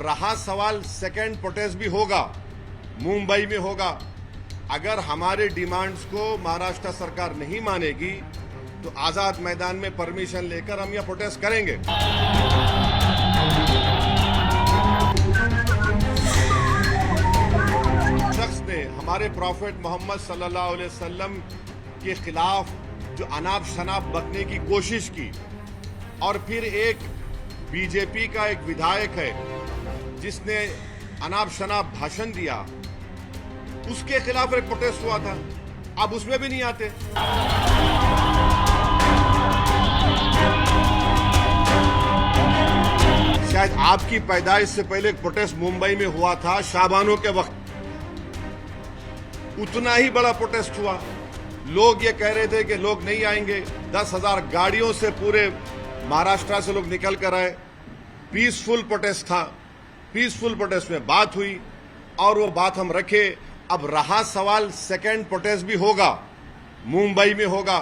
रहा सवाल second protest भी होगा, मुंबई में होगा। अगर हमारे डिमांड्स को महाराष्ट्र सरकार नहीं मानेगी तो आजाद मैदान में परमिशन लेकर हम यह प्रोटेस्ट करेंगे। शख्स ने हमारे प्रॉफेट मोहम्मद सल्लल्लाहु अलैहि वसल्लम के खिलाफ जो अनाप शनाप बकने की कोशिश की और फिर एक बीजेपी का एक विधायक है जिसने अनाप शनाप भाषण दिया, उसके खिलाफ एक प्रोटेस्ट हुआ था। अब उसमें भी नहीं आते। शायद आपकी पैदाइश से पहले एक प्रोटेस्ट मुंबई में हुआ था शाबानों के वक्त, उतना ही बड़ा प्रोटेस्ट हुआ। लोग ये कह रहे थे कि लोग नहीं आएंगे, 10,000 गाड़ियों से पूरे महाराष्ट्र से लोग निकल कर आए। पीसफुल प्रोटेस्ट था, पीसफुल प्रोटेस्ट में बात हुई और वो बात हम रखे। अब रहा सवाल सेकेंड प्रोटेस्ट भी होगा, मुंबई में होगा।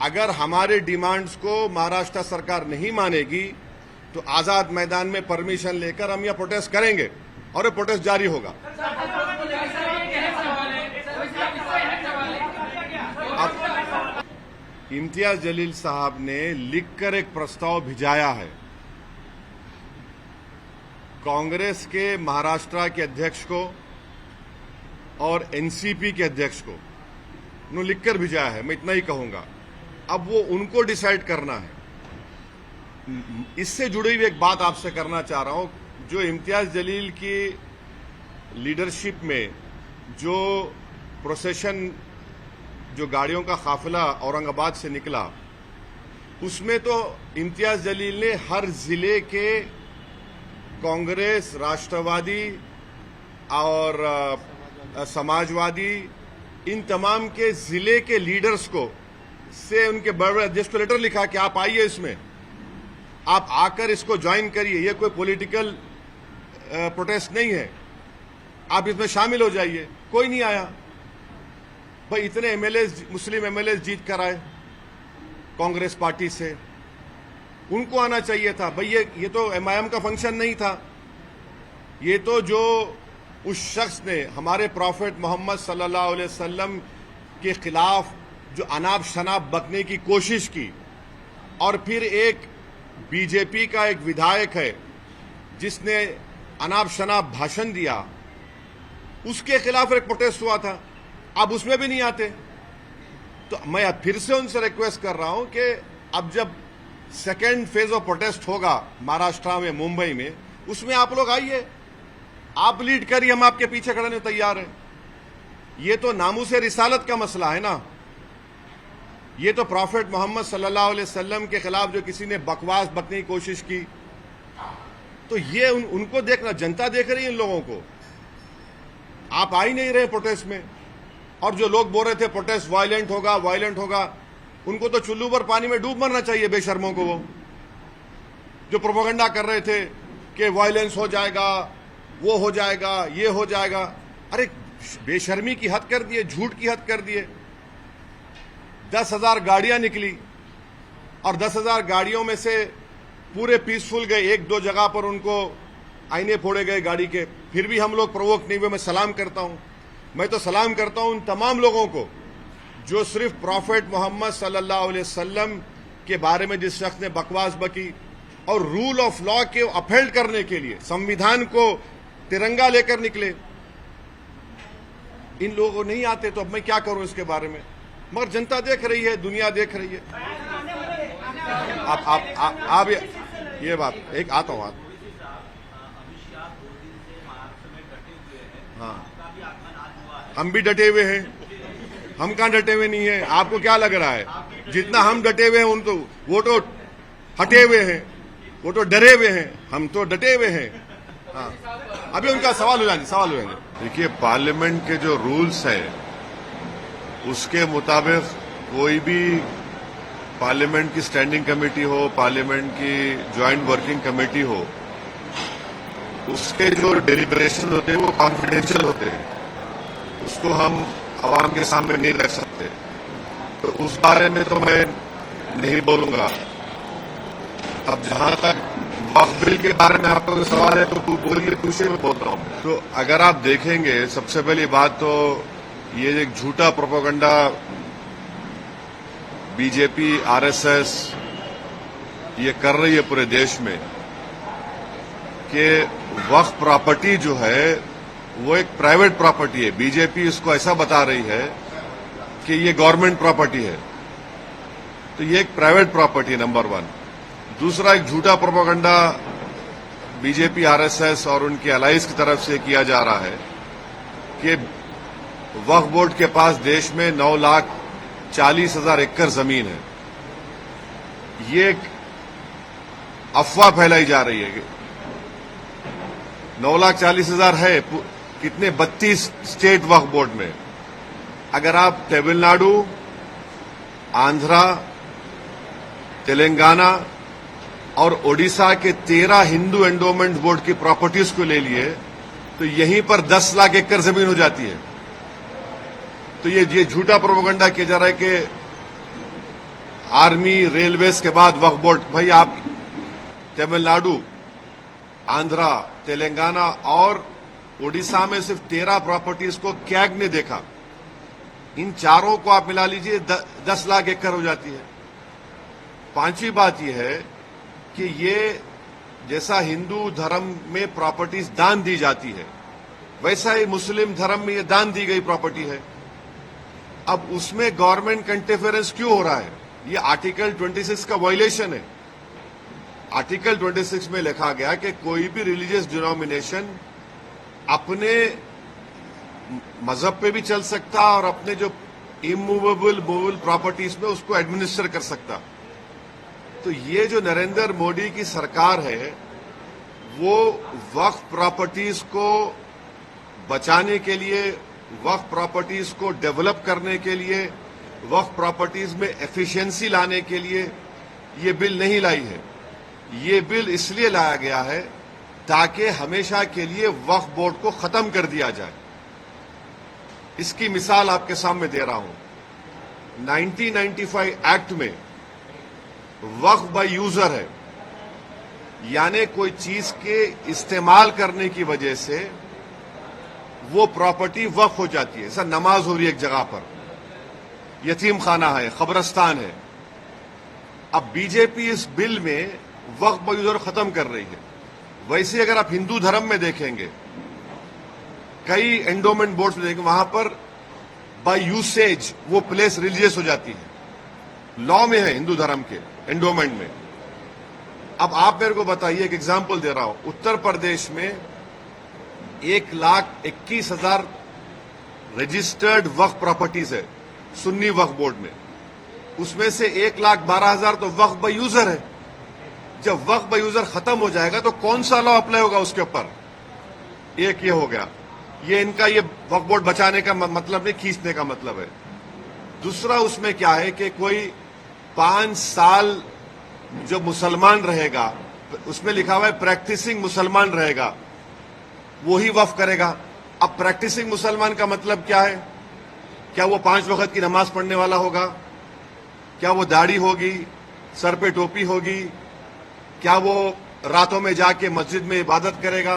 अगर हमारे डिमांड्स को महाराष्ट्र सरकार नहीं मानेगी तो आजाद मैदान में परमिशन लेकर हम यह प्रोटेस्ट करेंगे और ये प्रोटेस्ट जारी होगा। अब इम्तियाज जलील साहब ने लिखकर एक प्रस्ताव भिजाया है कांग्रेस के महाराष्ट्र के अध्यक्ष को और एनसीपी के अध्यक्ष को, उन्होंने लिखकर भिजाया है। मैं इतना ही कहूंगा, अब वो उनको डिसाइड करना है। इससे जुड़ी हुई एक बात आपसे करना चाह रहा हूं, जो इम्तियाज जलील की लीडरशिप में जो प्रोसेशन, जो गाड़ियों का काफिला औरंगाबाद से निकला, उसमें तो इम्तियाज जलील ने हर जिले के कांग्रेस, राष्ट्रवादी और समाजवादी, इन तमाम के जिले के लीडर्स को से उनके बड़े बड़े अध्यक्ष को लेटर लिखा कि आप आइए, इसमें आप आकर इसको ज्वाइन करिए। ये कोई पॉलिटिकल प्रोटेस्ट नहीं है, आप इसमें शामिल हो जाइए। कोई नहीं आया। भाई इतने एमएलए, मुस्लिम एमएलए जीत कर आए कांग्रेस पार्टी से, उनको आना चाहिए था। भाई ये तो एमआईएम का फंक्शन नहीं था। ये तो जो उस शख्स ने हमारे प्रॉफेट मोहम्मद सल्लल्लाहु अलैहि वसल्लम के खिलाफ जो अनाप शनाप बकने की कोशिश की और फिर एक बीजेपी का एक विधायक है जिसने अनाप शनाप भाषण दिया, उसके खिलाफ एक प्रोटेस्ट हुआ था। अब उसमें भी नहीं आते। तो मैं अब फिर से उनसे रिक्वेस्ट कर रहा हूं कि अब जब सेकेंड फेज ऑफ प्रोटेस्ट होगा महाराष्ट्र में, मुंबई में, उसमें आप लोग आइए, आप लीड करिए, हम आपके पीछे खड़े होने तैयार हैं। ये तो नामूसे रिसालत का मसला है ना। ये तो प्रॉफेट मोहम्मद सल्लल्लाहु अलैहि वसल्लम के खिलाफ जो किसी ने बकवास बकने की कोशिश की, तो ये उनको देखना, जनता देख रही है इन लोगों को। आप आ ही नहीं रहे प्रोटेस्ट में। और जो लोग बोल रहे थे प्रोटेस्ट वायलेंट होगा, वायलेंट होगा, उनको तो चुल्लू पर पानी में डूब मरना चाहिए, बेशर्मों को। वो जो प्रोपेगेंडा कर रहे थे कि वायलेंस हो जाएगा, वो हो जाएगा, ये हो जाएगा। अरे बेशर्मी की हद कर दिए, झूठ की हद कर दिए। 10,000 गाड़ियां निकली और 10,000 गाड़ियों में से पूरे पीसफुल गए। एक दो जगह पर उनको आईने फोड़े गए गाड़ी के, फिर भी हम लोग प्रोवोक नहीं हुए। मैं सलाम करता हूं, मैं तो सलाम करता हूं उन तमाम लोगों को जो सिर्फ प्रॉफेट मोहम्मद सल्लल्लाहु अलैहि वसल्लम के बारे में जिस शख्स ने बकवास बकी और रूल ऑफ लॉ के अपहेल्ड करने के लिए संविधान को तिरंगा लेकर निकले, इन लोगों को नहीं आते। तो अब मैं क्या करूं इसके बारे में? मगर जनता देख रही है, दुनिया देख रही है। आप ये बात एक आता हूं। हाँ, हम भी डटे हुए हैं। हम कहां डटे हुए नहीं है? आपको क्या लग रहा है? जितना हम डटे हुए हैं उन तो वो तो हटे हुए हैं, वो तो डरे हुए हैं, हम तो डटे हुए हैं। हाँ, अभी उनका सवाल हो जाएंगे। देखिए, पार्लियामेंट के जो रूल्स हैं उसके मुताबिक कोई भी पार्लियामेंट की स्टैंडिंग कमेटी हो, पार्लियामेंट की ज्वाइंट वर्किंग कमेटी हो, उसके जो डेलिब्रेशन होते हैं वो कॉन्फिडेंशियल होते हैं। उसको हम आवाम के सामने नहीं रख सकते। तो उस बारे में तो मैं नहीं बोलूंगा। अब जहां तक वक्फ बिल के बारे में आपका कोई सवाल है तो बोलिए, पूछिए, मैं बोलता हूँ। तो अगर आप देखेंगे, सबसे पहली बात तो ये एक झूठा प्रोपेगेंडा बीजेपी, आरएसएस ये कर रही है पूरे देश में कि वक्फ प्रॉपर्टी जो है वो एक प्राइवेट प्रॉपर्टी है। बीजेपी इसको ऐसा बता रही है कि ये गवर्नमेंट प्रॉपर्टी है, तो ये एक प्राइवेट प्रॉपर्टी है, नंबर वन। दूसरा, एक झूठा प्रोपेगेंडा बीजेपी, आरएसएस और उनके अलाइज की तरफ से किया जा रहा है कि वक्फ बोर्ड के पास देश में 9,40,000 एकड़ जमीन है। ये एक अफवाह फैलाई जा रही है। 9,40,000 है कितने? 32 स्टेट वक्फ बोर्ड में। अगर आप तमिलनाडु, आंध्रा, तेलंगाना और ओडिशा के 13 हिंदू एंडोमेंट बोर्ड की प्रॉपर्टीज को ले लिए तो यहीं पर 10 लाख एकड़ जमीन हो जाती है। तो ये झूठा प्रोपेगेंडा किया जा रहा है कि आर्मी, रेलवेज के बाद वक्फ बोर्ड। भाई, आप तमिलनाडु, आंध्रा, तेलंगाना और ओडिशा में सिर्फ 13 प्रॉपर्टीज को कैग ने देखा। इन चारों को आप मिला लीजिए, 10 लाख एकड़ हो जाती है। पांचवी बात यह है कि ये जैसा हिंदू धर्म में प्रॉपर्टीज दान दी जाती है, वैसा ही मुस्लिम धर्म में ये दान दी गई प्रॉपर्टी है। अब उसमें गवर्नमेंट का इंटरफेरेंस क्यों हो रहा है? ये आर्टिकल 26 का वायलेशन है। आर्टिकल 26 में लिखा गया कि कोई भी रिलीजियस डिनोमिनेशन अपने मजहब पे भी चल सकता और अपने जो इमूवेबल मूवेबल प्रॉपर्टीज में उसको एडमिनिस्टर कर सकता। तो ये जो नरेंद्र मोदी की सरकार है वो वक्फ प्रॉपर्टीज को बचाने के लिए, वक्फ प्रॉपर्टीज को डेवलप करने के लिए, वक्फ प्रॉपर्टीज में एफिशिएंसी लाने के लिए ये बिल नहीं लाई है। ये बिल इसलिए लाया गया है ताकि हमेशा के लिए वक्फ बोर्ड को खत्म कर दिया जाए। इसकी मिसाल आपके सामने दे रहा हूं। 1995 एक्ट में वक्फ बाय यूजर है, यानी कोई चीज के इस्तेमाल करने की वजह से वो प्रॉपर्टी वक्फ हो जाती है। जैसा नमाज हो रही है एक जगह पर, यतीम खाना है, कब्रिस्तान है। अब बीजेपी इस बिल में वक्फ बाय यूजर खत्म कर रही है। वैसे अगर आप हिंदू धर्म में देखेंगे, कई एंडोमेंट बोर्ड्स में देखेंगे, वहां पर बाय यूसेज वो प्लेस रिलीजियस हो जाती है। लॉ में है हिंदू धर्म के एंडोमेंट में। अब आप मेरे को बताइए, एक एग्जांपल दे रहा हूं। उत्तर प्रदेश में 1,21,000 रजिस्टर्ड वक्फ प्रॉपर्टीज है सुन्नी वक्फ बोर्ड में। उसमें से 1,12,000 तो वक्फ बाय यूजर है। जब वक्फ बाय यूजर खत्म हो जाएगा तो कौन सा लॉ अप्लाई होगा उसके ऊपर? एक ये हो गया। ये इनका ये वक्फ बोर्ड बचाने का मतलब नहीं, खींचने का मतलब है। दूसरा उसमें क्या है कि कोई 5 साल जो मुसलमान रहेगा, उसमें लिखा हुआ है प्रैक्टिसिंग मुसलमान रहेगा, वो ही वक्फ करेगा। अब प्रैक्टिसिंग मुसलमान का मतलब क्या है? क्या वो 5 वक्त की नमाज पढ़ने वाला होगा? क्या वो दाढ़ी होगी, सर पे टोपी होगी? क्या वो रातों में जाके मस्जिद में इबादत करेगा?